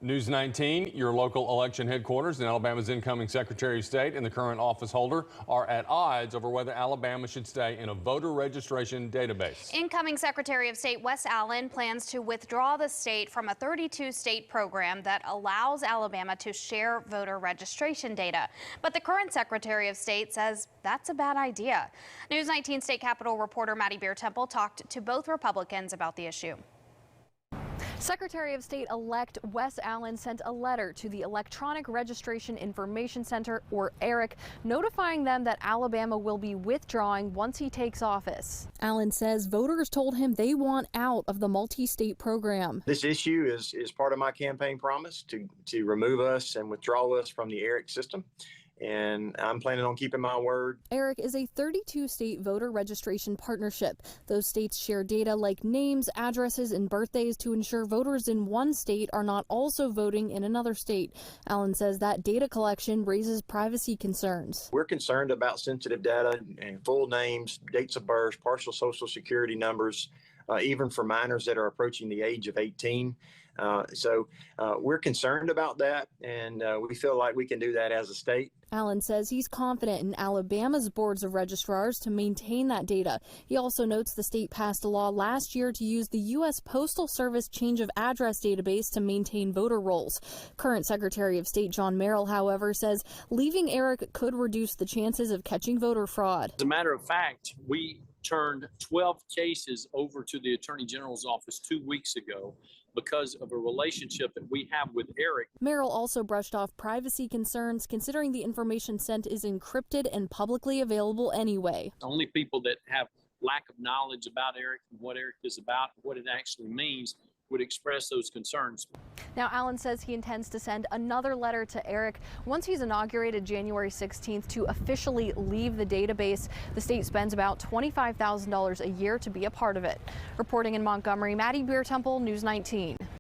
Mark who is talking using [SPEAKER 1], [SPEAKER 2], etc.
[SPEAKER 1] News 19, your local election headquarters and Alabama's incoming Secretary of State and the current office holder are at odds over whether Alabama should stay in a voter registration database.
[SPEAKER 2] Incoming Secretary of State Wes Allen plans to withdraw the state from a 32-state program that allows Alabama to share voter registration data. But the current Secretary of State says that's a bad idea. News 19 State Capitol reporter Maddie Beer Temple talked to both Republicans about the issue.
[SPEAKER 3] Secretary of State-elect Wes Allen sent a letter to the Electronic Registration Information Center, or ERIC, notifying them that Alabama will be withdrawing once he takes office. Allen says voters told him they want out of the multi-state program.
[SPEAKER 4] This issue is part of my campaign promise to remove us and withdraw us from the ERIC system. And I'm planning on keeping my word.
[SPEAKER 3] ERIC is a 32-state voter registration partnership. Those states share data like names, addresses, and birthdays to ensure voters in one state are not also voting in another state. Allen says that data collection raises privacy concerns.
[SPEAKER 4] We're concerned about sensitive data and full names, dates of birth, partial social security numbers, even for minors that are approaching the age of 18. So we're concerned about that, and we feel like we can do that as a state.
[SPEAKER 3] Allen says he's confident in Alabama's boards of registrars to maintain that data. He also notes the state passed a law last year to use the U.S. Postal Service change of address database to maintain voter rolls. Current Secretary of State John Merrill, however, says leaving ERIC could reduce the chances of catching voter fraud.
[SPEAKER 5] As a matter of fact, we turned 12 cases over to the Attorney General's office 2 weeks ago because of a relationship that we have with ERIC.
[SPEAKER 3] Merrill also brushed off privacy concerns, considering the information sent is encrypted and publicly available anyway.
[SPEAKER 5] Only people that have lack of knowledge about ERIC and what ERIC is about, what it actually means, would express those concerns.
[SPEAKER 3] Now, Allen says he intends to send another letter to ERIC once he's inaugurated January 16th to officially leave the database. The state spends about $25,000 a year to be a part of it. Reporting in Montgomery, Maddie Beer Temple, News 19.